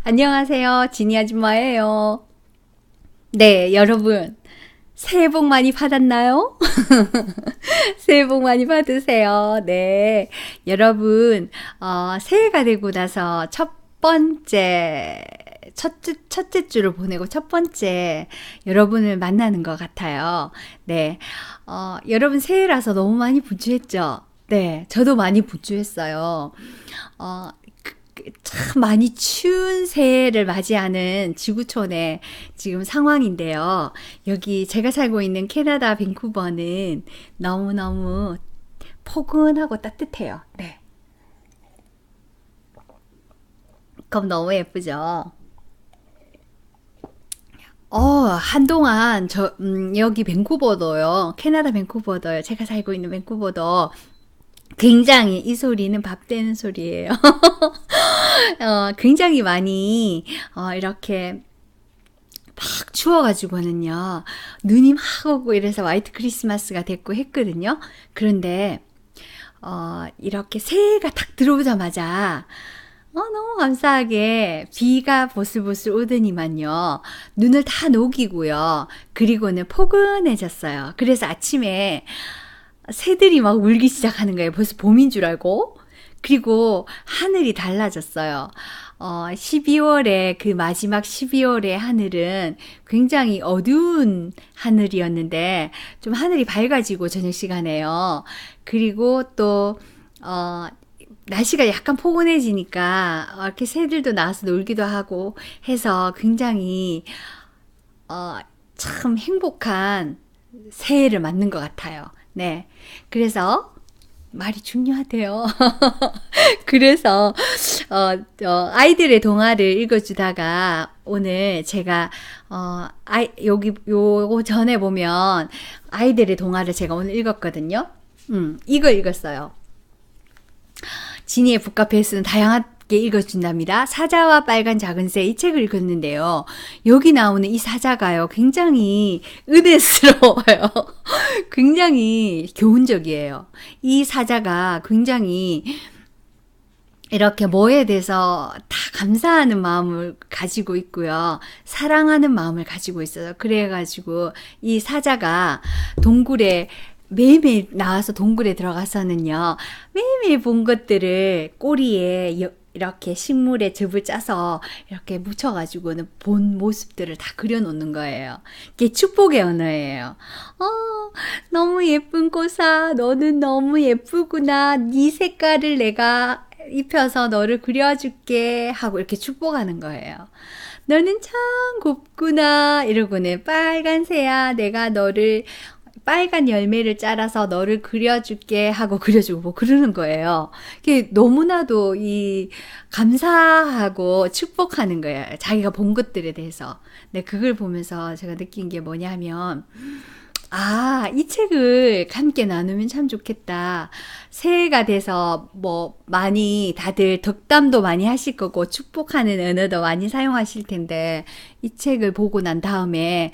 안녕하세요. 지니 아줌마예요. 네, 여러분. 새해 복 많이 받았나요? 새해 복 많이 받으세요. 네. 여러분, 새해가 되고 나서 첫째 주를 보내고 첫 번째 여러분을 만나는 것 같아요. 네. 여러분 새해라서 너무 많이 분주했죠? 네. 저도 많이 분주했어요. 어, 참 많이 추운 새해를 맞이하는 지구촌의 지금 상황인데요. 여기 제가 살고 있는 캐나다 밴쿠버는 너무너무 포근하고 따뜻해요. 네. 그럼 너무 예쁘죠? 한동안 여기 밴쿠버도요. 캐나다 밴쿠버도요. 제가 살고 있는 밴쿠버도 굉장히 이 소리는 밥 되는 소리예요. 굉장히 많이 이렇게 막 추워가지고는요 눈이 막 오고 이래서 화이트 크리스마스가 됐고 했거든요. 그런데 이렇게 새해가 딱 들어오자마자 너무 감사하게 비가 보슬보슬 오더니만요 눈을 다 녹이고요. 그리고는 포근해졌어요. 그래서 아침에 새들이 막 울기 시작하는 거예요. 벌써 봄인 줄 알고. 그리고 하늘이 달라졌어요. 12월에 그 마지막 12월의 하늘은 굉장히 어두운 하늘이었는데 좀 하늘이 밝아지고 저녁 시간에요. 그리고 또 날씨가 약간 포근해지니까 이렇게 새들도 나와서 놀기도 하고 해서 굉장히 참 행복한 새해를 맞는 것 같아요. 네. 그래서 말이 중요하대요. 그래서 아이들의 동화를 읽어주다가 오늘 제가 여기 요거 전에 보면 아이들의 동화를 제가 오늘 읽었거든요. 이걸 읽었어요. 지니의 북카페에서는 다양하게 읽어준답니다. 사자와 빨간 작은 새 이 책을 읽었는데요. 여기 나오는 이 사자가요. 굉장히 은혜스러워요. 굉장히 교훈적이에요. 이 사자가 굉장히 이렇게 뭐에 대해서 다 감사하는 마음을 가지고 있고요. 사랑하는 마음을 가지고 있어요. 그래가지고 이 사자가 동굴에 매일매일 나와서 동굴에 들어가서는요. 매일매일 본 것들을 꼬리에 이렇게 식물에 즙을 짜서 이렇게 묻혀가지고는 본 모습들을 다 그려놓는 거예요. 이게 축복의 언어예요. 너무 예쁜 꽃아, 너는 너무 예쁘구나. 네 색깔을 내가 입혀서 너를 그려줄게 하고 이렇게 축복하는 거예요. 너는 참 곱구나 이러고는 빨간 새야 내가 너를 빨간 열매를 짜라서 너를 그려줄게 하고 그려주고 뭐 그러는 거예요. 이게 너무나도 이 감사하고 축복하는 거예요. 자기가 본 것들에 대해서. 네, 그걸 보면서 제가 느낀 게 뭐냐면 이 책을 함께 나누면 참 좋겠다. 새해가 돼서 뭐 많이 다들 덕담도 많이 하실 거고 축복하는 언어도 많이 사용하실 텐데 이 책을 보고 난 다음에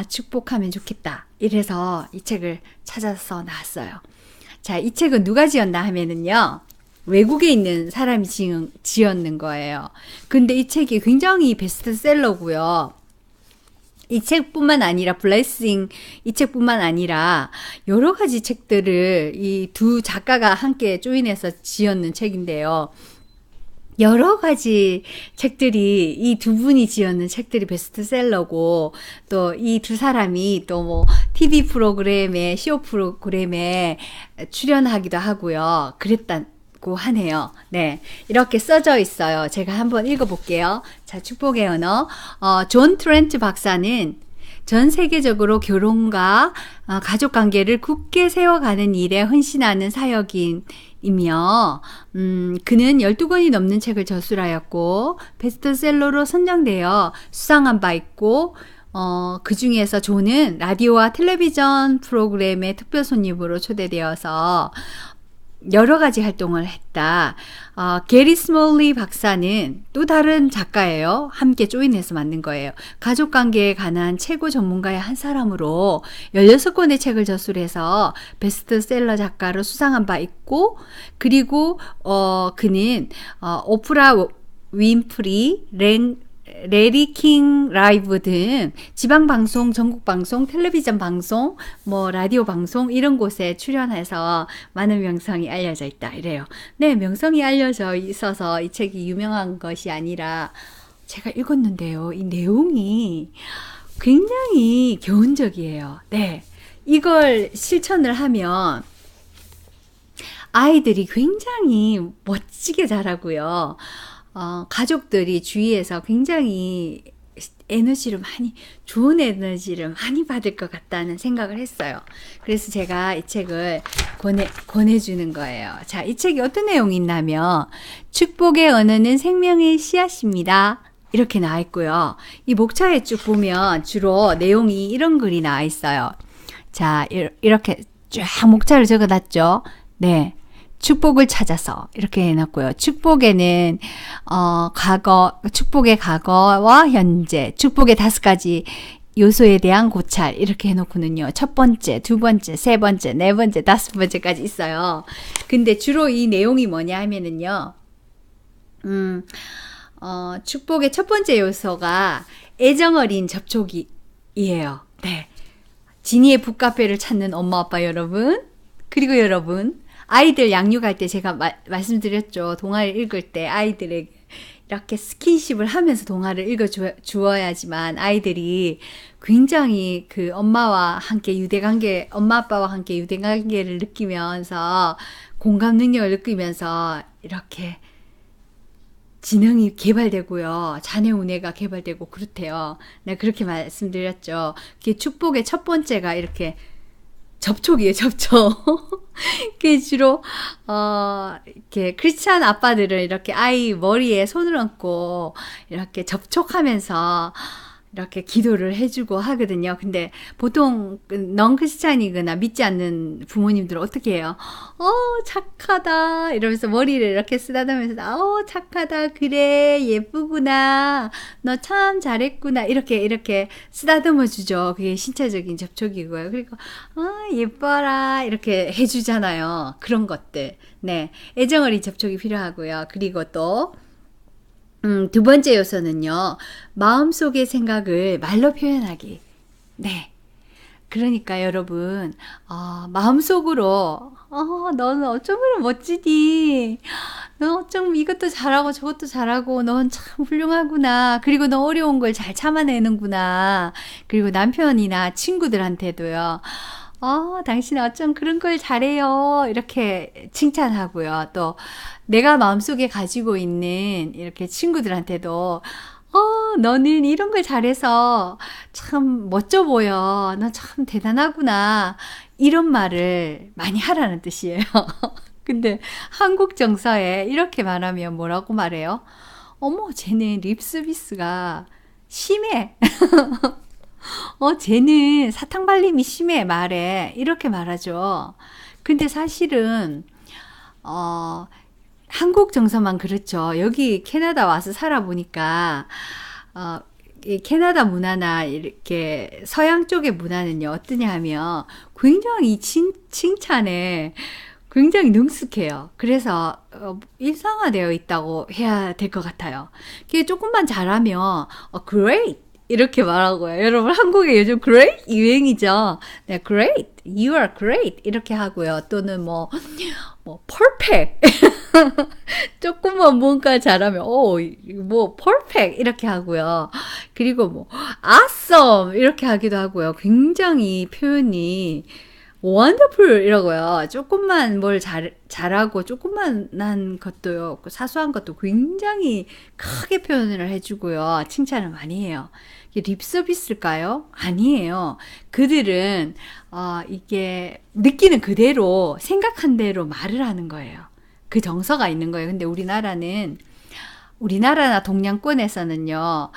축복하면 좋겠다. 이래서 이 책을 찾아서 나왔어요. 자, 이 책은 누가 지었나 하면은요. 외국에 있는 사람이 지었는 거예요. 근데 이 책이 굉장히 베스트셀러고요. 이 책뿐만 아니라 블레싱 이 책뿐만 아니라 여러 가지 책들을 이 두 작가가 함께 조인해서 지었는 책인데요. 여러 가지 책들이 이 두 분이 지었는 책들이 베스트셀러고 또 이 두 사람이 또 뭐 TV 프로그램에 쇼 프로그램에 출연하기도 하고요. 그랬다고 하네요. 네. 이렇게 써져 있어요. 제가 한번 읽어볼게요. 자, 축복의 언어. 존 트렌트 박사는 전 세계적으로 결혼과 가족 관계를 굳게 세워가는 일에 헌신하는 사역인이며, 그는 12권이 넘는 책을 저술하였고, 베스트셀러로 선정되어 수상한 바 있고, 그 중에서 존은 라디오와 텔레비전 프로그램의 특별 손님으로 초대되어서 여러 가지 활동을 했다. 게리 스몰리 박사는 또 다른 작가예요. 함께 조인해서 만든 거예요. 가족관계에 관한 최고 전문가의 한 사람으로 16권의 책을 저술해서 베스트셀러 작가로 수상한 바 있고, 그리고 그는 오프라 윈프리, 레리킹 라이브 등 지방방송, 전국방송, 텔레비전 방송, 뭐 라디오 방송 이런 곳에 출연해서 많은 명성이 알려져 있다 이래요. 네, 명성이 알려져 있어서 이 책이 유명한 것이 아니라 제가 읽었는데요. 이 내용이 굉장히 교훈적이에요. 네, 이걸 실천을 하면 아이들이 굉장히 멋지게 자라고요. 가족들이 주위에서 굉장히 좋은 에너지를 많이 받을 것 같다는 생각을 했어요. 그래서 제가 이 책을 권해주는 거예요. 자, 이 책이 어떤 내용이 있냐면, 축복의 언어는 생명의 씨앗입니다. 이렇게 나와 있고요. 이 목차에 쭉 보면 주로 내용이 이런 글이 나와 있어요. 자, 이렇게 쫙 목차를 적어놨죠. 네. 축복을 찾아서 이렇게 해놨고요. 축복에는 축복의 과거와 현재, 축복의 5가지 요소에 대한 고찰 이렇게 해놓고는요. 첫 번째, 두 번째, 세 번째, 네 번째, 5번째까지 있어요. 근데 주로 이 내용이 뭐냐 하면은요. 축복의 첫 번째 요소가 애정어린 접촉이에요. 네. 지니의 북카페를 찾는 엄마 아빠 여러분, 그리고 여러분, 아이들 양육할 때 제가 말씀드렸죠. 동화를 읽을 때 아이들에게 이렇게 스킨십을 하면서 동화를 읽어주어야지만 아이들이 굉장히 그 엄마 아빠와 함께 유대관계를 느끼면서 공감 능력을 느끼면서 이렇게 지능이 개발되고요. 자녀 운해가 개발되고 그렇대요. 네, 그렇게 말씀드렸죠. 축복의 첫 번째가 이렇게 접촉이에요, 접촉. 그게 주로, 이렇게 크리스찬 아빠들은 이렇게 아이 머리에 손을 얹고 이렇게 접촉하면서 이렇게 기도를 해주고 하거든요. 근데 보통 넌 크리스찬이거나 믿지 않는 부모님들은 어떻게 해요? 착하다 이러면서 머리를 이렇게 쓰다듬으면서 착하다, 그래, 예쁘구나, 너 참 잘했구나, 이렇게 쓰다듬어 주죠. 그게 신체적인 접촉이고요. 그리고 예뻐라 이렇게 해주잖아요. 그런 것들. 네, 애정어린 접촉이 필요하고요. 그리고 또 두 번째 요소는요, 마음속의 생각을 말로 표현하기. 네. 그러니까 여러분, 마음속으로, 너는 어쩌면 멋지니? 너 어쩜 이것도 잘하고 저것도 잘하고, 넌 참 훌륭하구나. 그리고 너 어려운 걸 잘 참아내는구나. 그리고 남편이나 친구들한테도요, 당신 어쩜 그런 걸 잘해요. 이렇게 칭찬하고요. 또 내가 마음속에 가지고 있는 이렇게 친구들한테도 너는 이런 걸 잘해서 참 멋져 보여. 너 참 대단하구나. 이런 말을 많이 하라는 뜻이에요. 근데 한국 정서에 이렇게 말하면 뭐라고 말해요? 어머, 쟤는 립서비스가 심해. 쟤는 사탕 발림이 심해, 말해. 이렇게 말하죠. 근데 사실은, 한국 정서만 그렇죠. 여기 캐나다 와서 살아보니까, 이 캐나다 문화나 이렇게 서양 쪽의 문화는요, 어떠냐 하면 굉장히 칭찬에 굉장히 능숙해요. 그래서 일상화되어 있다고 해야 될 것 같아요. 그게 조금만 잘하면, great! 이렇게 말하고요. 여러분, 한국에 요즘 great 유행이죠. 네, great, you are great 이렇게 하고요. 또는 뭐 perfect 조금만 뭔가 잘하면 perfect 이렇게 하고요. 그리고 뭐 awesome 이렇게 하기도 하고요. 굉장히 표현이 wonderful 이라고요. 조금만 뭘 잘하고 조금만한 것도요, 사소한 것도 굉장히 크게 표현을 해주고요. 칭찬을 많이 해요. 이게 립서비스일까요? 아니에요. 그들은 이게 느끼는 그대로 생각한 대로 말을 하는 거예요. 그 정서가 있는 거예요. 근데 우리나라나 동양권에서는요,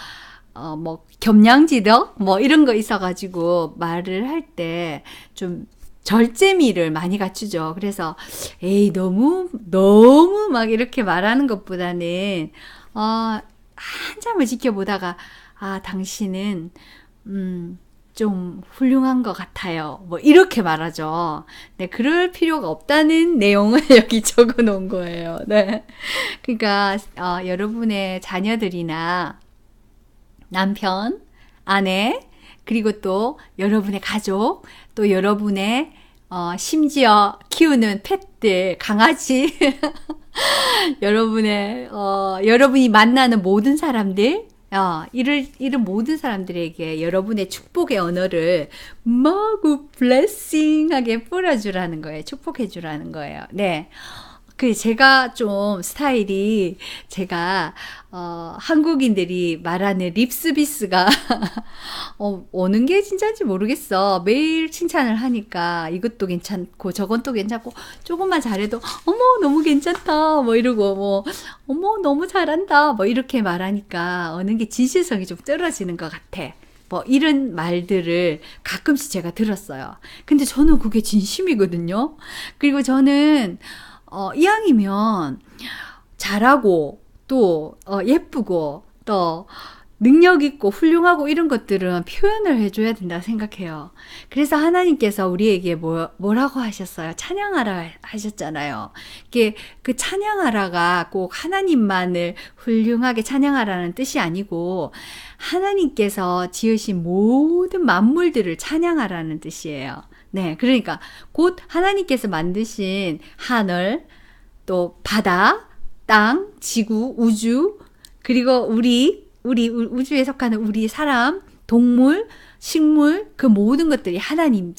뭐 겸양지덕 뭐 이런 거 있어가지고 말을 할 때 좀 절제미를 많이 갖추죠. 그래서 너무 막 이렇게 말하는 것보다는 한참을 지켜보다가 당신은 좀 훌륭한 것 같아요. 뭐 이렇게 말하죠. 네, 그럴 필요가 없다는 내용을 여기 적어 놓은 거예요. 네. 그러니까 여러분의 자녀들이나 남편, 아내, 그리고 또 여러분의 가족, 또 여러분의 심지어 키우는 펫들, 강아지, 여러분이 만나는 모든 사람들, 이런 모든 사람들에게 여러분의 축복의 언어를 마구 블레싱하게 뿌려주라는 거예요. 축복해주라는 거예요. 네. 제가 좀 스타일이, 한국인들이 말하는 립서비스가, 오는 게 진짜인지 모르겠어. 매일 칭찬을 하니까 이것도 괜찮고, 저건 또 괜찮고, 조금만 잘해도, 어머, 너무 괜찮다. 뭐 이러고, 뭐, 어머, 너무 잘한다. 뭐 이렇게 말하니까, 어느 게 진실성이 좀 떨어지는 것 같아. 뭐 이런 말들을 가끔씩 제가 들었어요. 근데 저는 그게 진심이거든요. 그리고 저는 이왕이면 잘하고 또 예쁘고 또 능력 있고 훌륭하고 이런 것들은 표현을 해줘야 된다 생각해요. 그래서 하나님께서 우리에게 뭐라고 하셨어요? 찬양하라 하셨잖아요. 그 찬양하라가 꼭 하나님만을 훌륭하게 찬양하라는 뜻이 아니고 하나님께서 지으신 모든 만물들을 찬양하라는 뜻이에요. 네, 그러니까 곧 하나님께서 만드신 하늘, 또 바다, 땅, 지구, 우주, 그리고 우리 우주에 속하는 우리 사람, 동물, 식물, 그 모든 것들이 하나님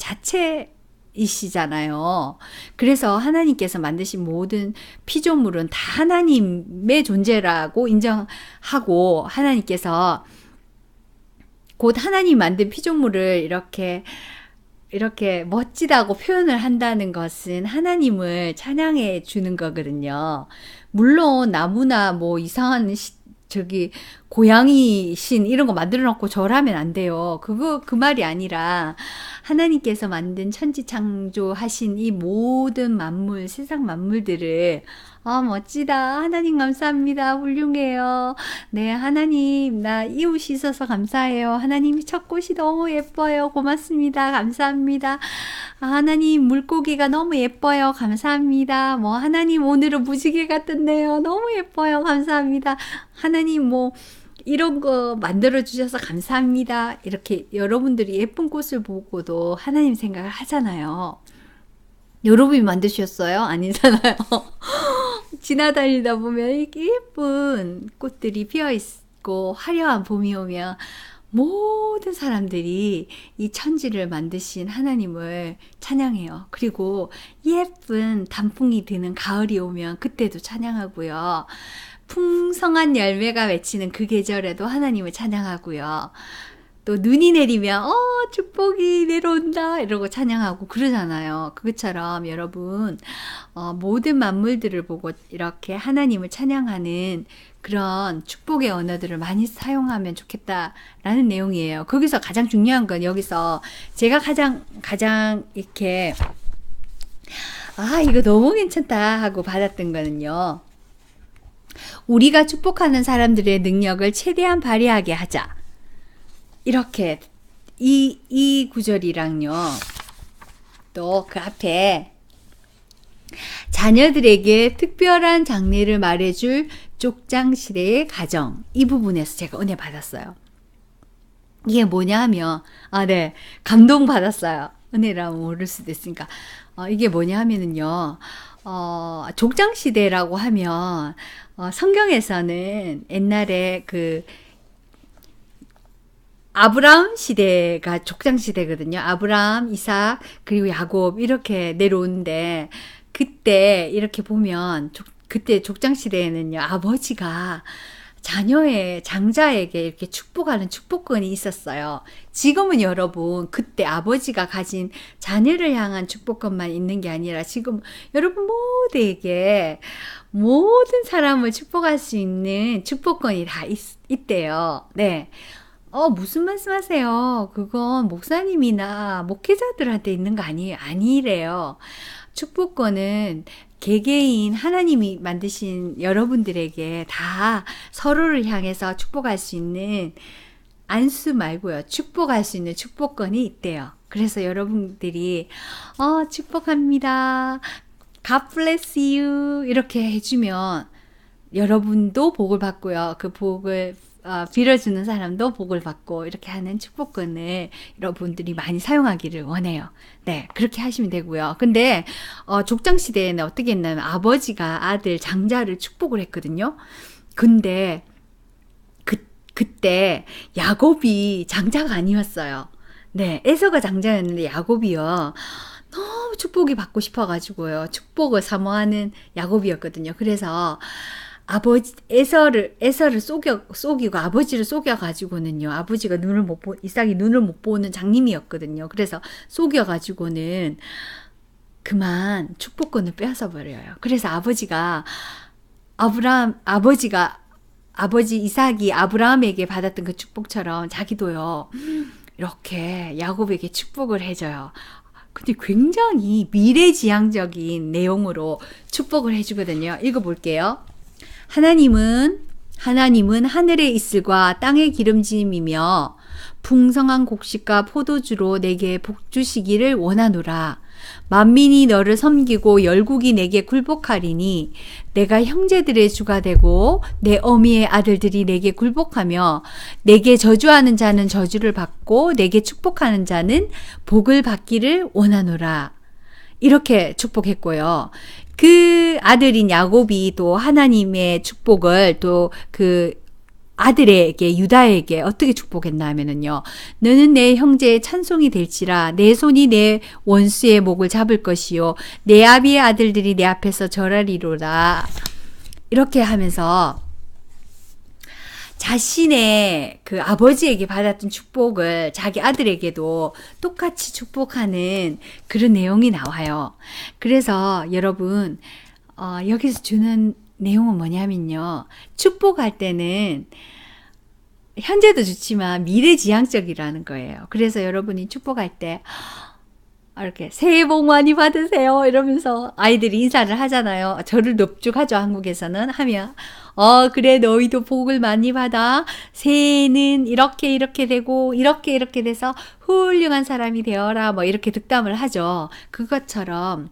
자체이시잖아요. 그래서 하나님께서 만드신 모든 피조물은 다 하나님의 존재라고 인정하고 하나님께서 곧 하나님 만든 피조물을 이렇게 멋지다고 표현을 한다는 것은 하나님을 찬양해 주는 거거든요. 물론 나무나 뭐 이상한 고양이 신 이런 거 만들어 놓고 절하면 안 돼요. 그 말이 아니라 하나님께서 만든 천지 창조하신 이 모든 만물, 세상 만물들을 멋지다. 하나님 감사합니다. 훌륭해요. 네, 하나님, 나 이웃이 있어서 감사해요. 하나님, 첫 꽃이 너무 예뻐요. 고맙습니다. 감사합니다. 하나님, 물고기가 너무 예뻐요. 감사합니다. 뭐, 하나님, 오늘은 무지개가 떴네요. 너무 예뻐요. 감사합니다. 하나님, 뭐, 이런 거 만들어주셔서 감사합니다. 이렇게 여러분들이 예쁜 꽃을 보고도 하나님 생각을 하잖아요. 여러분이 만드셨어요? 아니잖아요. 지나다니다 보면 이렇게 예쁜 꽃들이 피어있고 화려한 봄이 오면 모든 사람들이 이 천지를 만드신 하나님을 찬양해요. 그리고 예쁜 단풍이 드는 가을이 오면 그때도 찬양하고요. 풍성한 열매가 맺히는 그 계절에도 하나님을 찬양하고요. 또 눈이 내리면 축복이 내려온다 이러고 찬양하고 그러잖아요. 그것처럼 여러분 모든 만물들을 보고 이렇게 하나님을 찬양하는 그런 축복의 언어들을 많이 사용하면 좋겠다라는 내용이에요. 거기서 가장 중요한 건 여기서 제가 가장 이렇게 이거 너무 괜찮다 하고 받았던 거는요. 우리가 축복하는 사람들의 능력을 최대한 발휘하게 하자. 이렇게 이 구절이랑요. 또 그 앞에 자녀들에게 특별한 장래를 말해줄 족장시대의 가정, 이 부분에서 제가 은혜 받았어요. 이게 뭐냐 하면 네, 감동 받았어요. 은혜라 모를 수도 있으니까 이게 뭐냐 하면은요. 족장시대라고 하면 성경에서는 옛날에 아브라함 시대가 족장 시대거든요. 아브라함, 이삭, 그리고 야곱 이렇게 내려오는데 그때 이렇게 보면 그때 족장 시대에는요. 아버지가 장자에게 이렇게 축복하는 축복권이 있었어요. 지금은 여러분 그때 아버지가 가진 자녀를 향한 축복권만 있는 게 아니라 지금 여러분 모두에게 모든 사람을 축복할 수 있는 축복권이 다 있대요. 네. 무슨 말씀하세요? 그건 목사님이나 목회자들한테 있는 거 아니래요. 축복권은 개개인 하나님이 만드신 여러분들에게 다 서로를 향해서 축복할 수 있는 안수 말고요. 축복할 수 있는 축복권이 있대요. 그래서 여러분들이 축복합니다. God bless you 이렇게 해주면 여러분도 복을 받고요. 그 복을 빌어주는 사람도 복을 받고 이렇게 하는 축복권을 여러분들이 많이 사용하기를 원해요. 네, 그렇게 하시면 되고요. 근데 족장시대에는 어떻게 했냐면 아버지가 아들 장자를 축복을 했거든요. 근데 그때 야곱이 장자가 아니었어요. 네, 에서가 장자였는데 야곱이요. 너무 축복이 받고 싶어가지고요. 축복을 사모하는 야곱이었거든요. 그래서 에서를 속이고 아버지를 속여가지고는요. 아버지가 이삭이 눈을 못 보는 장님이었거든요. 그래서 속여가지고는 그만 축복권을 빼앗아 버려요. 그래서 아버지 이삭이 아브라함에게 받았던 그 축복처럼 자기도요. 이렇게 야곱에게 축복을 해줘요. 근데 굉장히 미래지향적인 내용으로 축복을 해주거든요. 읽어볼게요. 하나님은 하늘의 이슬과 땅의 기름짐이며 풍성한 곡식과 포도주로 내게 복 주시기를 원하노라. 만민이 너를 섬기고 열국이 내게 굴복하리니 내가 형제들의 주가 되고 내 어미의 아들들이 내게 굴복하며 내게 저주하는 자는 저주를 받고 내게 축복하는 자는 복을 받기를 원하노라. 이렇게 축복했고요. 그 아들인 야곱이 또 하나님의 축복을 또 그 아들에게 유다에게 어떻게 축복했나 하면은요. 너는 내 형제의 찬송이 될지라 내 손이 내 원수의 목을 잡을 것이요 내 아비의 아들들이 내 앞에서 절하리로라. 이렇게 하면서 자신의 그 아버지에게 받았던 축복을 자기 아들에게도 똑같이 축복하는 그런 내용이 나와요. 그래서 여러분 여기서 주는 내용은 뭐냐면요. 축복할 때는 현재도 좋지만 미래지향적이라는 거예요. 그래서 여러분이 축복할 때 이렇게 새해 복 많이 받으세요 이러면서 아이들이 인사를 하잖아요. 저를 넙죽하죠. 한국에서는 하면 그래 너희도 복을 많이 받아. 새해는 이렇게 되고 이렇게 돼서 훌륭한 사람이 되어라 뭐 이렇게 득담을 하죠. 그것처럼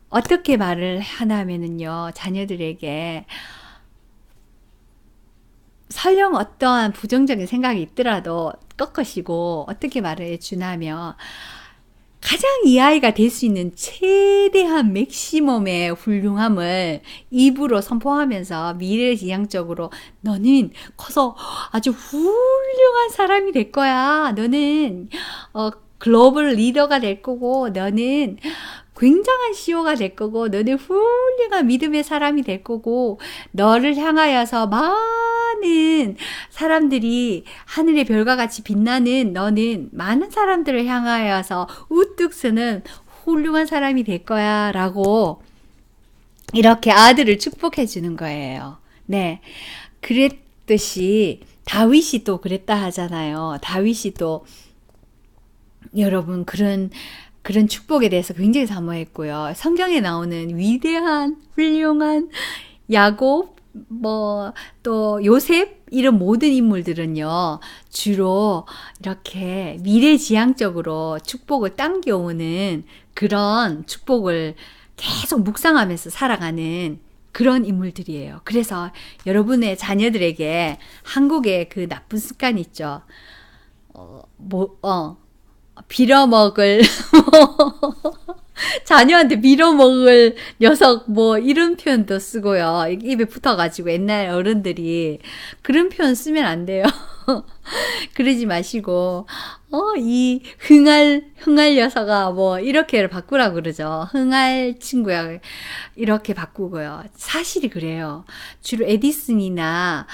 어떻게 말을 하냐면은요. 자녀들에게 설령 어떠한 부정적인 생각이 있더라도 꺾으시고 어떻게 말을 해주냐면 가장 이 아이가 될 수 있는 최대한 맥시멈의 훌륭함을 입으로 선포하면서 미래지향적으로 너는 커서 아주 훌륭한 사람이 될 거야. 너는 글로벌 리더가 될 거고 너는 굉장한 CEO가 될 거고 너는 훌륭한 믿음의 사람이 될 거고 너를 향하여서 많은 사람들이 하늘의 별과 같이 빛나는 너는 많은 사람들을 향하여서 우뚝 서는 훌륭한 사람이 될 거야 라고 이렇게 아들을 축복해 주는 거예요. 네, 그랬듯이 다윗이 또 그랬다 하잖아요. 다윗이 또 여러분 그런 축복에 대해서 굉장히 사모했고요. 성경에 나오는 위대한 훌륭한 야곱 또 요셉 이런 모든 인물들은요. 주로 이렇게 미래지향적으로 축복을 당겨오는 그런 축복을 계속 묵상하면서 살아가는 그런 인물들이에요. 그래서 여러분의 자녀들에게 한국의 그 나쁜 습관이 있죠. 빌어먹을 자녀한테 빌어먹을 녀석 이런 표현도 쓰고요. 입에 붙어가지고 옛날 어른들이 그런 표현 쓰면 안 돼요. 그러지 마시고 이 흥할 녀석아 이렇게 바꾸라고 그러죠. 흥할 친구야 이렇게 바꾸고요. 사실이 그래요. 주로 에디슨이나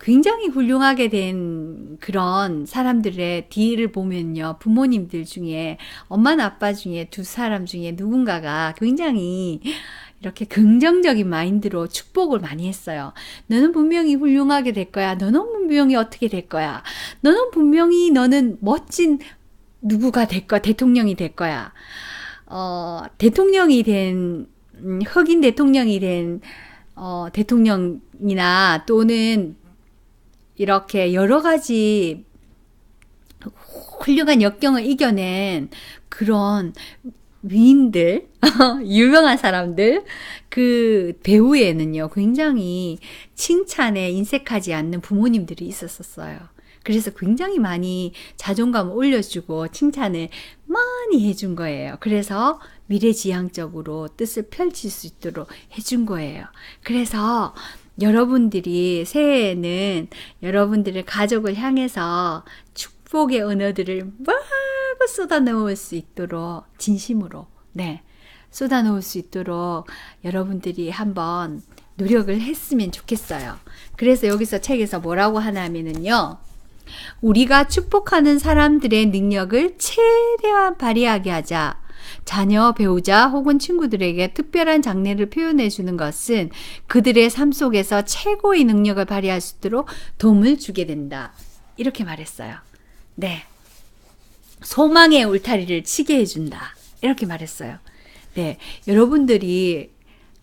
굉장히 훌륭하게 된 그런 사람들의 뒤를 보면요. 부모님들 중에 엄마나 아빠 중에 두 사람 중에 누군가가 굉장히 이렇게 긍정적인 마인드로 축복을 많이 했어요. 너는 분명히 훌륭하게 될 거야. 너는 분명히 어떻게 될 거야. 너는 멋진 누구가 될 거야. 대통령이 될 거야. 대통령이 된 흑인 대통령이 된 대통령이나 또는 이렇게 여러 가지 훌륭한 역경을 이겨낸 그런 위인들, 유명한 사람들, 그 배후에는요, 굉장히 칭찬에 인색하지 않는 부모님들이 있었어요. 그래서 굉장히 많이 자존감을 올려주고 칭찬을 많이 해준 거예요. 그래서 미래지향적으로 뜻을 펼칠 수 있도록 해준 거예요. 그래서 여러분들이 새해에는 여러분들의 가족을 향해서 축복의 언어들을 마구 쏟아놓을 수 있도록 진심으로 쏟아놓을 수 있도록 여러분들이 한번 노력을 했으면 좋겠어요. 그래서 여기서 책에서 뭐라고 하냐면요, 우리가 축복하는 사람들의 능력을 최대한 발휘하게 하자. 자녀, 배우자 혹은 친구들에게 특별한 장래를 표현해 주는 것은 그들의 삶 속에서 최고의 능력을 발휘할 수 있도록 도움을 주게 된다. 이렇게 말했어요. 네. 소망의 울타리를 치게 해준다. 이렇게 말했어요. 네. 여러분들이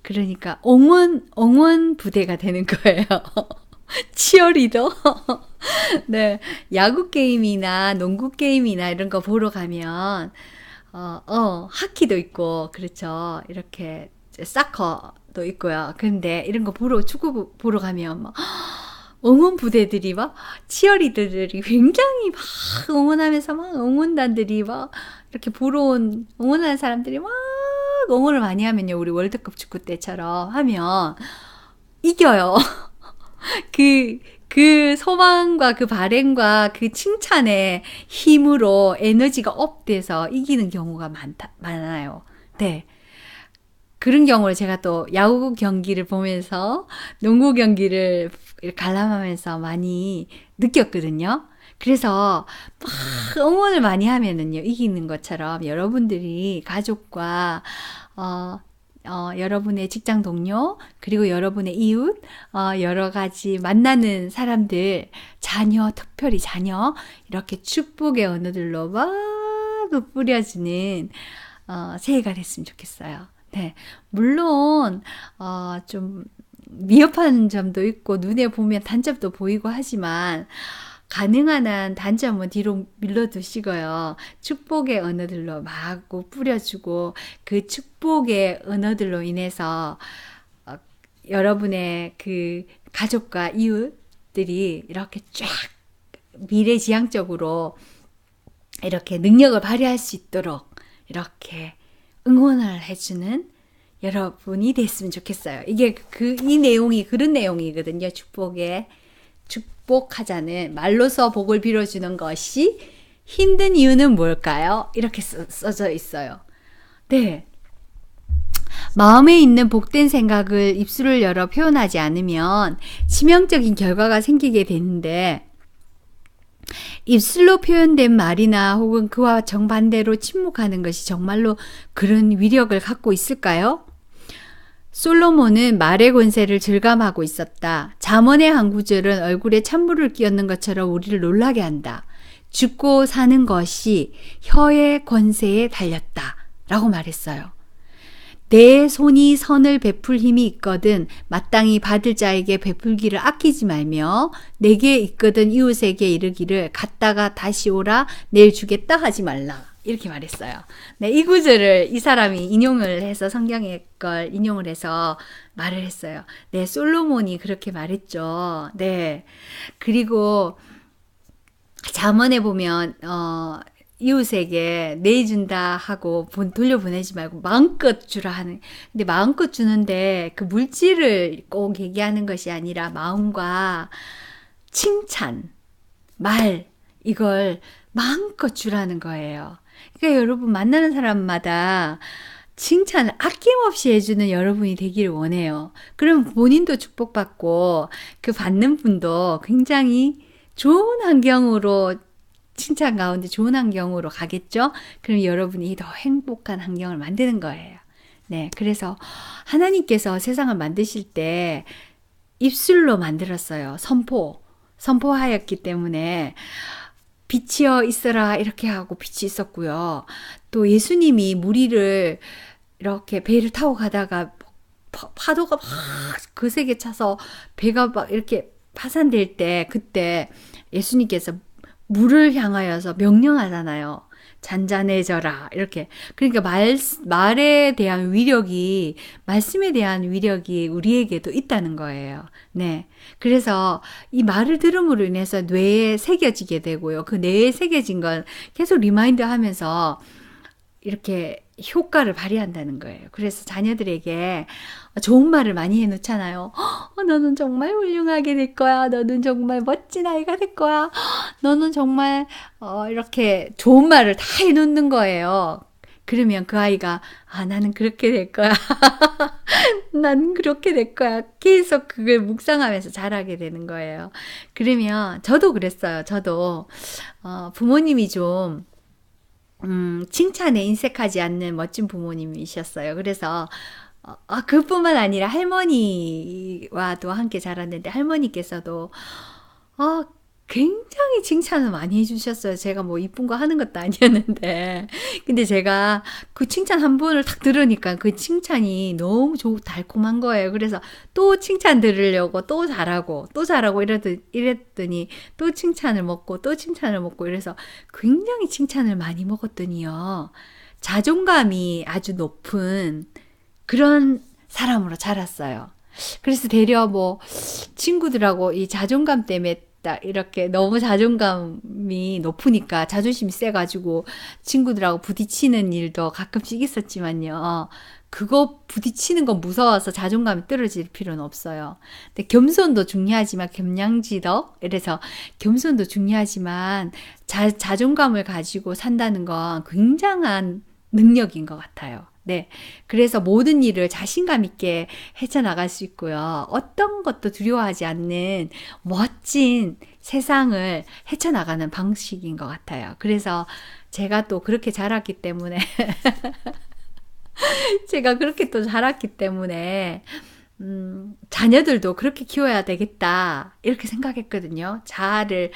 그러니까 응원 부대가 되는 거예요. 치어리더? 네. 야구 게임이나 농구 게임이나 이런 거 보러 가면, 하키도 있고, 그렇죠. 이렇게, 사커도 있고요. 근데 이런 거 축구 보러 가면 막, 응원 부대들이 막, 치어리더들이 굉장히 막 응원하면서 막 응원단들이 막, 이렇게 응원하는 사람들이 막 응원을 많이 하면요. 우리 월드컵 축구 때처럼 하면, 이겨요. 그 소망과 그 바램과 그 칭찬의 힘으로 에너지가 업돼서 이기는 경우가 많아요. 네. 그런 경우를 제가 또 야구 경기를 보면서 농구 경기를 관람하면서 많이 느꼈거든요. 그래서 막 응원을 많이 하면은요, 이기는 것처럼 여러분들이 가족과, 여러분의 직장 동료, 그리고 여러분의 이웃, 여러 가지 만나는 사람들, 특별히 자녀, 이렇게 축복의 언어들로 막 뿌려주는, 새해가 됐으면 좋겠어요. 네. 물론, 좀 미흡한 점도 있고, 눈에 보면 단점도 보이고 하지만, 가능한 한 단점은 뒤로 밀어두시고요. 축복의 언어들로 마구 뿌려주고 그 축복의 언어들로 인해서 여러분의 그 가족과 이웃들이 이렇게 쫙 미래지향적으로 이렇게 능력을 발휘할 수 있도록 이렇게 응원을 해주는 여러분이 됐으면 좋겠어요. 이 내용이 그런 내용이거든요. 축복하자는 말로서 복을 빌어주는 것이 힘든 이유는 뭘까요? 이렇게 써져 있어요. 네. 마음에 있는 복된 생각을 입술을 열어 표현하지 않으면 치명적인 결과가 생기게 되는데, 입술로 표현된 말이나 혹은 그와 정반대로 침묵하는 것이 정말로 그런 위력을 갖고 있을까요? 솔로몬은 말의 권세를 즐감하고 있었다. 잠언의 한 구절은 얼굴에 찬물을 끼얹는 것처럼 우리를 놀라게 한다. 죽고 사는 것이 혀의 권세에 달렸다. 라고 말했어요. 내 손이 선을 베풀 힘이 있거든 마땅히 받을 자에게 베풀기를 아끼지 말며 내게 있거든 이웃에게 이르기를 갔다가 다시 오라 내일 주겠다 하지 말라. 이렇게 말했어요. 네, 이 구절을 이 사람이 인용을 해서 성경의 걸 인용을 해서 말을 했어요. 네, 솔로몬이 그렇게 말했죠. 네. 그리고 잠언에 보면 이웃에게 내준다 하고 돌려보내지 말고 마음껏 주라 하는. 근데 마음껏 주는데 그 물질을 꼭 얘기하는 것이 아니라 마음과 칭찬, 이걸 마음껏 주라는 거예요. 그러니까 여러분 만나는 사람마다 칭찬을 아낌없이 해주는 여러분이 되기를 원해요. 그럼 본인도 축복받고 그 받는 분도 굉장히 좋은 환경으로 칭찬 가운데 좋은 환경으로 가겠죠? 그럼 여러분이 더 행복한 환경을 만드는 거예요. 네, 그래서 하나님께서 세상을 만드실 때 입술로 만들었어요. 선포하였기 때문에 빛이여 있어라 이렇게 하고 빛이 있었고요. 또 예수님이 무리를 이렇게 배를 타고 가다가 파도가 막 거세게 차서 배가 막 이렇게 파산될 때 그때 예수님께서 물을 향하여서 명령하잖아요. 잔잔해져라. 이렇게. 그러니까 말에 대한 위력이, 말씀에 대한 위력이 우리에게도 있다는 거예요. 네. 그래서 이 말을 들음으로 인해서 뇌에 새겨지게 되고요. 그 뇌에 새겨진 걸 계속 리마인드 하면서 이렇게 효과를 발휘한다는 거예요. 그래서 자녀들에게 좋은 말을 많이 해놓잖아요. 너는 정말 훌륭하게 될 거야. 너는 정말 멋진 아이가 될 거야. 너는 정말 이렇게 좋은 말을 다 해놓는 거예요. 그러면 그 아이가 나는 그렇게 될 거야. 나는 그렇게 될 거야. 계속 그걸 묵상하면서 자라게 되는 거예요. 그러면 저도 그랬어요. 저도 부모님이 좀 칭찬에 인색하지 않는 멋진 부모님이셨어요. 그래서 그뿐만 아니라 할머니와도 함께 자랐는데 할머니께서도 굉장히 칭찬을 많이 해주셨어요. 제가 뭐 이쁜 거 하는 것도 아니었는데 근데 제가 그 칭찬 한 번을 딱 들으니까 그 칭찬이 너무 달콤한 거예요. 그래서 또 칭찬 들으려고 또 잘하고 이랬더니 또 칭찬을 먹고 또 칭찬을 먹고 이래서 굉장히 칭찬을 많이 먹었더니요. 자존감이 아주 높은 그런 사람으로 자랐어요. 그래서 되려 뭐 친구들하고 이 자존감 때문에 이렇게 너무 자존감이 높으니까 자존심이 세가지고 친구들하고 부딪히는 일도 가끔씩 있었지만요. 그거 부딪히는 건 무서워서 자존감이 떨어질 필요는 없어요. 근데 겸손도 중요하지만 겸양지덕 이래서 겸손도 중요하지만 자존감을 가지고 산다는 건 굉장한 능력인 것 같아요. 네. 그래서 모든 일을 자신감 있게 헤쳐나갈 수 있고요. 어떤 것도 두려워하지 않는 멋진 세상을 헤쳐나가는 방식인 것 같아요. 그래서 제가 또 그렇게 자랐기 때문에 제가 그렇게 또 자랐기 때문에 자녀들도 그렇게 키워야 되겠다 이렇게 생각했거든요. 자아를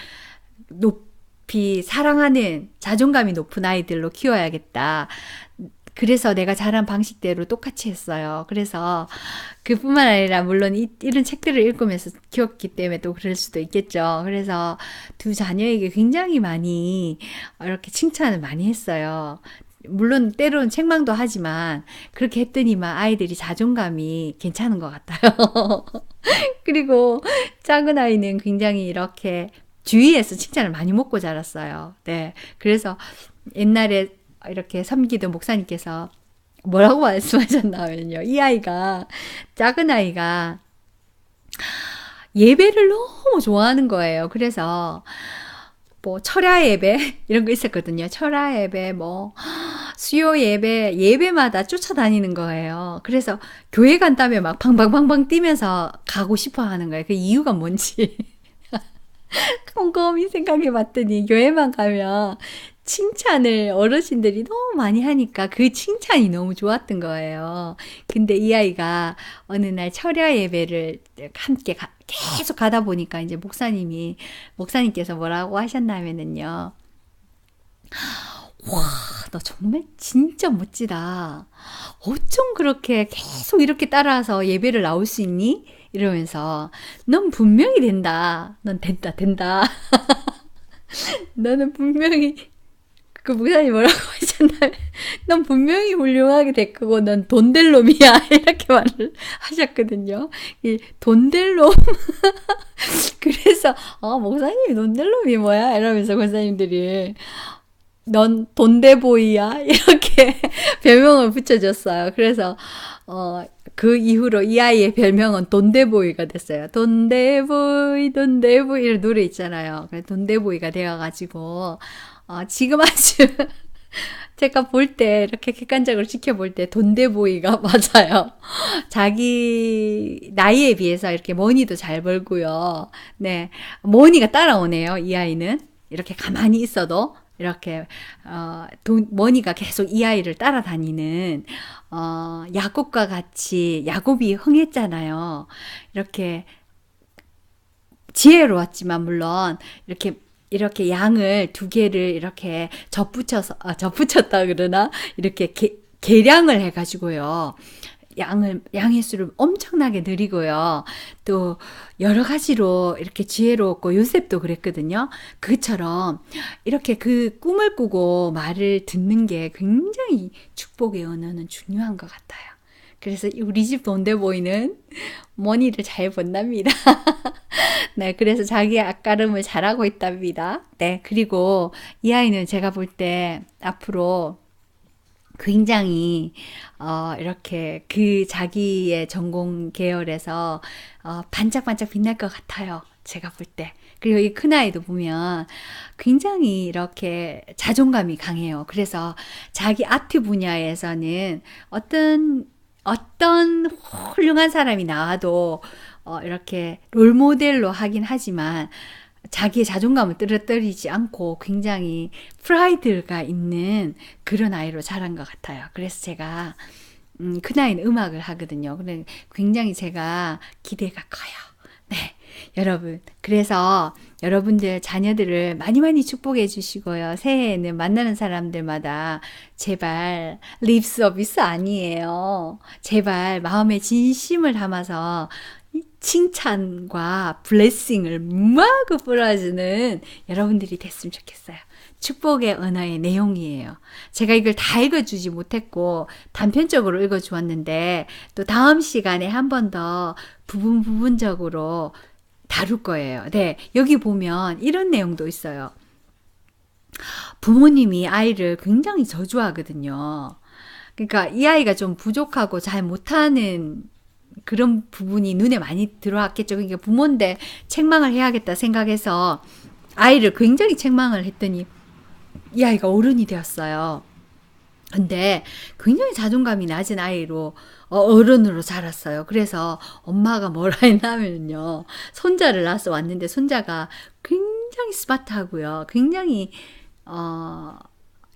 높이 사랑하는 자존감이 높은 아이들로 키워야겠다. 그래서 내가 자란 방식대로 똑같이 했어요. 그래서 그뿐만 아니라 물론 이런 책들을 읽으면서 키웠기 때문에 또 그럴 수도 있겠죠. 그래서 두 자녀에게 굉장히 많이 이렇게 칭찬을 많이 했어요. 물론 때로는 책망도 하지만 그렇게 했더니만 아이들이 자존감이 괜찮은 것 같아요. 그리고 작은 아이는 굉장히 이렇게 주위에서 칭찬을 많이 먹고 자랐어요. 네. 그래서 옛날에 이렇게 섬기던 목사님께서 뭐라고 말씀하셨냐면요. 이 아이가, 작은 아이가 예배를 너무 좋아하는 거예요. 그래서 뭐 철야 예배 이런 거 있었거든요. 철야 예배, 뭐 수요 예배, 예배마다 쫓아다니는 거예요. 그래서 교회 간다면 막 방방방방 뛰면서 가고 싶어 하는 거예요. 그 이유가 뭔지 곰곰이 생각해 봤더니 교회만 가면 칭찬을 어르신들이 너무 많이 하니까 그 칭찬이 너무 좋았던 거예요. 근데 이 아이가 어느 날 철야 예배를 함께 계속 가다 보니까 이제 목사님께서 뭐라고 하셨냐면은요. 와, 너 정말 진짜 멋지다. 어쩜 그렇게 계속 이렇게 따라서 예배를 나올 수 있니? 이러면서 넌 분명히 된다. 넌 된다. 너는 분명히 그 목사님 뭐라고 하셨나요? 넌 분명히 훌륭하게 될 거고 넌 돈 될 놈이야 이렇게 말을 하셨거든요. 이 돈 될 놈. 그래서 목사님이 돈 될 놈이 뭐야? 이러면서 목사님들이 넌 돈대보이야 이렇게 별명을 붙여줬어요. 그래서 그 이후로 이 아이의 별명은 돈대보이가 됐어요. 돈대보이 이런 노래 있잖아요. 그래서 돈대보이가 되어가지고 지금 아주 제가 볼 때 이렇게 객관적으로 지켜볼 때 돈대보이가 맞아요. 자기 나이에 비해서 이렇게 머니도 잘 벌고요. 네, 머니가 따라오네요. 이 아이는 이렇게 가만히 있어도 이렇게 머니가 계속 이 아이를 따라다니는 야곱과 같이 야곱이 흥했잖아요. 이렇게 지혜로웠지만 물론 이렇게 양을 두 개를 이렇게 접붙였다 그러나 이렇게 계량을 해가지고요. 양의 수를 엄청나게 늘리고요. 또 여러 가지로 이렇게 지혜롭고 요셉도 그랬거든요. 그처럼 이렇게 그 꿈을 꾸고 말을 듣는 게 굉장히 축복의 언어는 중요한 것 같아요. 그래서 우리 집 돈데보이는 머니를 잘 본답니다. 네, 그래서 자기 앞가름을 잘하고 있답니다. 네, 그리고 이 아이는 제가 볼 때 앞으로 굉장히 이렇게 그 자기의 전공 계열에서 반짝반짝 빛날 것 같아요. 제가 볼 때. 그리고 이 큰아이도 보면 굉장히 이렇게 자존감이 강해요. 그래서 자기 아트 분야에서는 어떤 훌륭한 사람이 나와도 이렇게 롤모델로 하긴 하지만 자기의 자존감을 떨어뜨리지 않고 굉장히 프라이드가 있는 그런 아이로 자란 것 같아요. 그래서 제가 큰아이는 음악을 하거든요. 근데 굉장히 제가 기대가 커요. 네, 여러분. 그래서 여러분들 자녀들을 많이 축복해 주시고요. 새해에는 만나는 사람들마다 제발 립 서비스 아니에요. 제발 마음의 진심을 담아서 칭찬과 블레싱을 마구 뿌려주는 여러분들이 됐으면 좋겠어요. 축복의 언어의 내용이에요. 제가 이걸 다 읽어주지 못했고 단편적으로 읽어주었는데 또 다음 시간에 한 번 더 부분적으로 다룰 거예요. 네, 여기 보면 이런 내용도 있어요. 부모님이 아이를 굉장히 저주하거든요. 그러니까 이 아이가 좀 부족하고 잘 못하는 그런 부분이 눈에 많이 들어왔겠죠. 그러니까 부모인데 책망을 해야겠다 생각해서 아이를 굉장히 책망을 했더니 이 아이가 어른이 되었어요. 근데 굉장히 자존감이 낮은 아이로 어른으로 자랐어요. 그래서 엄마가 뭐라 했냐면요. 손자를 낳아서 왔는데 손자가 굉장히 스마트하고요. 굉장히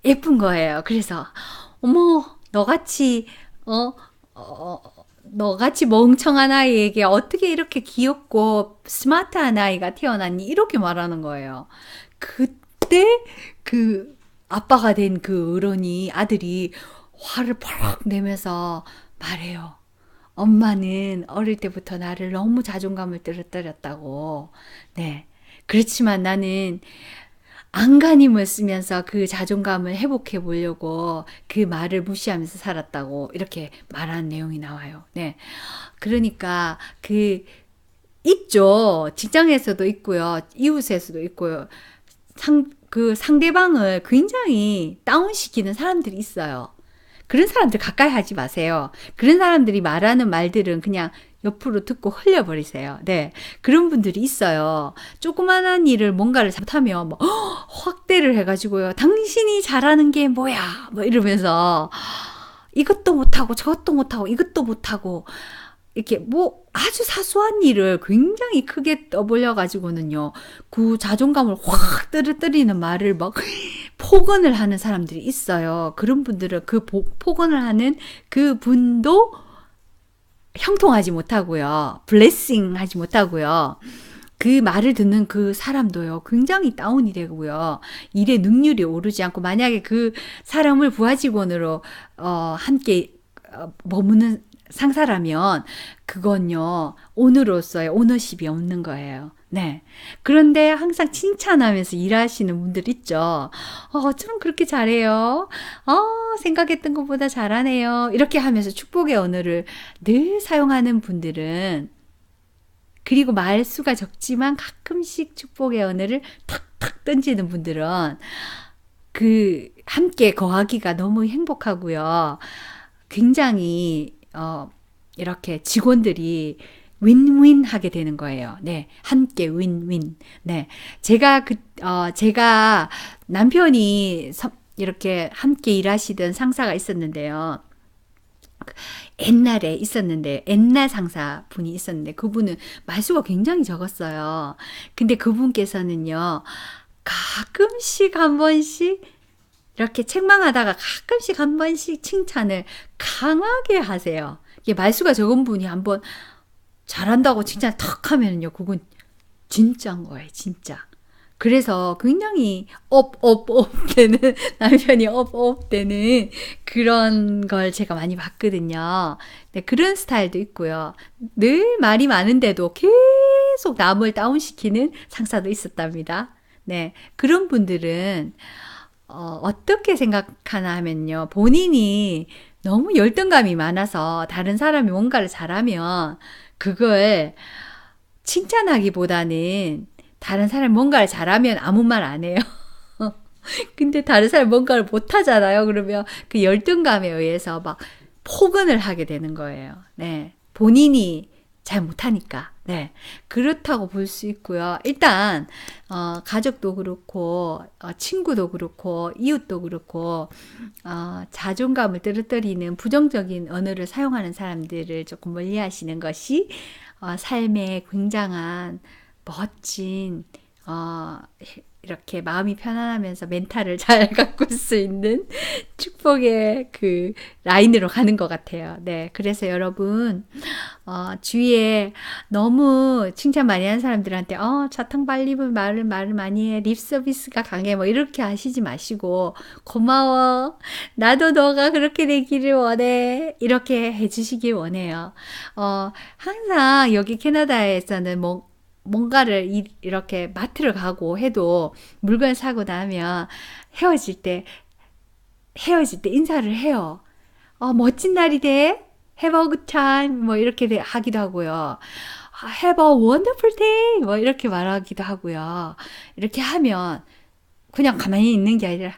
예쁜 거예요. 그래서 어머 너같이 너같이 멍청한 아이에게 어떻게 이렇게 귀엽고 스마트한 아이가 태어났니? 이렇게 말하는 거예요. 그때 그 아빠가 된 그 아들이 화를 펄럭 내면서 말해요. 엄마는 어릴 때부터 나를 너무 자존감을 떨어뜨렸다고. 네. 그렇지만 나는 안간힘을 쓰면서 그 자존감을 회복해 보려고 그 말을 무시하면서 살았다고 이렇게 말하는 내용이 나와요. 네. 그러니까 있죠. 직장에서도 있고요. 이웃에서도 있고요. 그 상대방을 굉장히 다운시키는 사람들이 있어요. 그런 사람들 가까이 하지 마세요. 그런 사람들이 말하는 말들은 그냥 옆으로 듣고 흘려버리세요. 네. 그런 분들이 있어요. 조그만한 일을 뭔가를 잘못하면 뭐 확대를 해가지고요. 당신이 잘하는 게 뭐야? 뭐 이러면서 이것도 못하고 저것도 못하고 이것도 못하고 이렇게 뭐 아주 사소한 일을 굉장히 크게 떠벌려가지고는요. 그 자존감을 확 떨어뜨리는 말을 막 폭언을 하는 사람들이 있어요. 그런 분들은 그 폭언을 하는 그 분도 형통하지 못하고요. 블레싱 하지 못하고요. 그 말을 듣는 그 사람도요. 굉장히 다운이 되고요. 일의 능률이 오르지 않고 만약에 그 사람을 부하 직원으로 함께 머무는 상사라면 그건요. 오너로서의 오너십이 없는 거예요. 네. 그런데 항상 칭찬하면서 일하시는 분들 있죠. 어쩜 그렇게 잘해요? 생각했던 것보다 잘하네요. 이렇게 하면서 축복의 언어를 늘 사용하는 분들은 그리고 말수가 적지만 가끔씩 축복의 언어를 탁탁 던지는 분들은 그 함께 거하기가 너무 행복하고요. 굉장히 이렇게 직원들이 윈윈 하게 되는 거예요. 네. 함께 윈윈. 네. 제가 남편이 이렇게 함께 일하시던 상사가 있었는데요. 옛날 상사분이 있었는데 그분은 말수가 굉장히 적었어요. 근데 그분께서는요. 가끔씩 한 번씩 이렇게 책망하다가 가끔씩 한 번씩 칭찬을 강하게 하세요. 이게 말수가 적은 분이 한번 잘한다고 칭찬 턱 하면요. 그건 진짜인 거예요. 진짜. 그래서 굉장히 업 되는, 남편이 업 되는 그런 걸 제가 많이 봤거든요. 네, 그런 스타일도 있고요. 늘 말이 많은데도 계속 남을 다운시키는 상사도 있었답니다. 네, 그런 분들은 어떻게 생각하나 하면요. 본인이 너무 열등감이 많아서 다른 사람이 뭔가를 잘하면 그걸 칭찬하기보다는 다른 사람이 뭔가를 잘하면 아무 말 안 해요. 근데 다른 사람이 뭔가를 못하잖아요. 그러면 그 열등감에 의해서 막 폭언을 하게 되는 거예요. 네. 본인이 잘 못하니까. 네. 그렇다고 볼 수 있고요. 일단, 가족도 그렇고, 친구도 그렇고, 이웃도 그렇고, 자존감을 떨어뜨리는 부정적인 언어를 사용하는 사람들을 조금 멀리 하시는 것이, 삶의 굉장한 멋진, 이렇게 마음이 편안하면서 멘탈을 잘 가꿀 수 있는 축복의 그 라인으로 가는 것 같아요. 네. 그래서 여러분, 주위에 너무 칭찬 많이 하는 사람들한테, 자탕발립은 말을 많이 해. 립 서비스가 강해. 뭐 이렇게 하시지 마시고, 고마워. 나도 너가 그렇게 되기를 원해. 이렇게 해주시길 원해요. 항상 여기 캐나다에서는 뭔가를 이렇게 마트를 가고 해도 물건 사고 나면 헤어질 때 인사를 해요. 멋진 날이 돼. Have a good time. 뭐 이렇게 하기도 하고요. Have a wonderful day. 뭐 이렇게 말하기도 하고요. 이렇게 하면 그냥 가만히 있는 게 아니라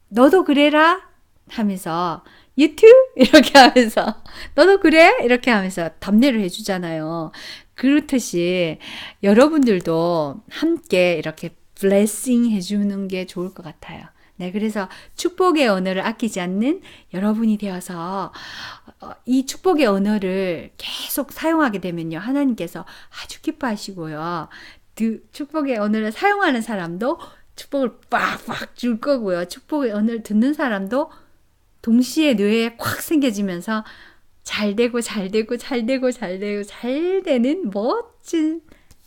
너도 그래라 하면서 You too? 이렇게 하면서 너도 그래? 이렇게 하면서 답례를 해주잖아요. 그렇듯이 여러분들도 함께 이렇게 블레싱 해주는 게 좋을 것 같아요. 네, 그래서 축복의 언어를 아끼지 않는 여러분이 되어서 이 축복의 언어를 계속 사용하게 되면요. 하나님께서 아주 기뻐하시고요. 축복의 언어를 사용하는 사람도 축복을 빡빡 줄 거고요. 축복의 언어를 듣는 사람도 동시에 뇌에 콱 생겨지면서 잘 되는 멋진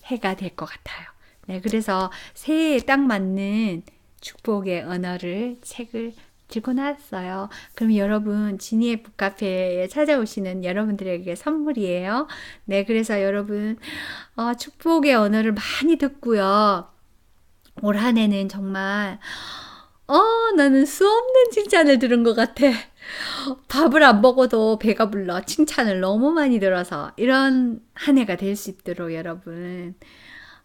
해가 될 것 같아요. 네, 그래서 새해에 딱 맞는 축복의 언어를 책을 들고 나왔어요. 그럼 여러분, 지니의 북카페에 찾아오시는 여러분들에게 선물이에요. 네, 그래서 여러분, 축복의 언어를 많이 듣고요. 올 한 해는 정말 나는 수없는 칭찬을 들은 것 같아. 밥을 안 먹어도 배가 불러. 칭찬을 너무 많이 들어서 이런 한 해가 될 수 있도록 여러분,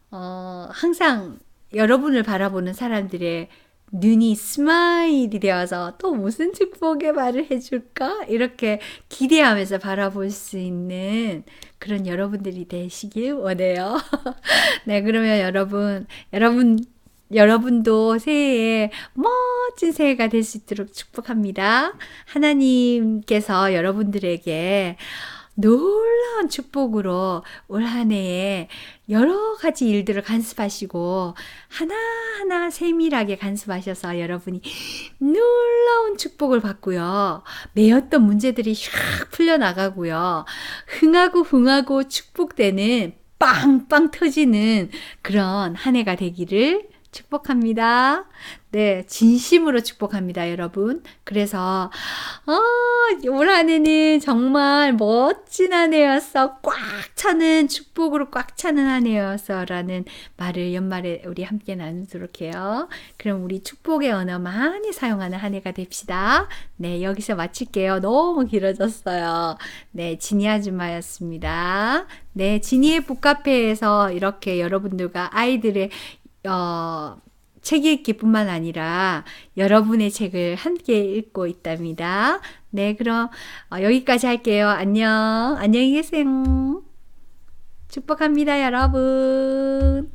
항상 여러분을 바라보는 사람들의 눈이 스마일이 되어서 또 무슨 축복의 말을 해줄까? 이렇게 기대하면서 바라볼 수 있는 그런 여러분들이 되시길 원해요. 네, 그러면 여러분도 새해에 멋진 새해가 될 수 있도록 축복합니다. 하나님께서 여러분들에게 놀라운 축복으로 올 한 해에 여러 가지 일들을 간섭하시고 하나하나 세밀하게 간섭하셔서 여러분이 놀라운 축복을 받고요. 매였던 문제들이 샥 풀려나가고요. 흥하고 축복되는 빵빵 터지는 그런 한 해가 되기를 축복합니다. 네, 진심으로 축복합니다, 여러분. 그래서 올 한 해는 정말 멋진 한 해였어. 꽉 차는 축복으로 꽉 차는 한 해였어라는 말을 연말에 우리 함께 나누도록 해요. 그럼 우리 축복의 언어 많이 사용하는 한 해가 됩시다. 네, 여기서 마칠게요. 너무 길어졌어요. 네, 지니 아줌마였습니다. 네, 지니의 북카페에서 이렇게 여러분들과 아이들의 책 읽기뿐만 아니라 여러분의 책을 함께 읽고 있답니다. 네, 그럼 여기까지 할게요. 안녕. 안녕히 계세요. 축복합니다, 여러분.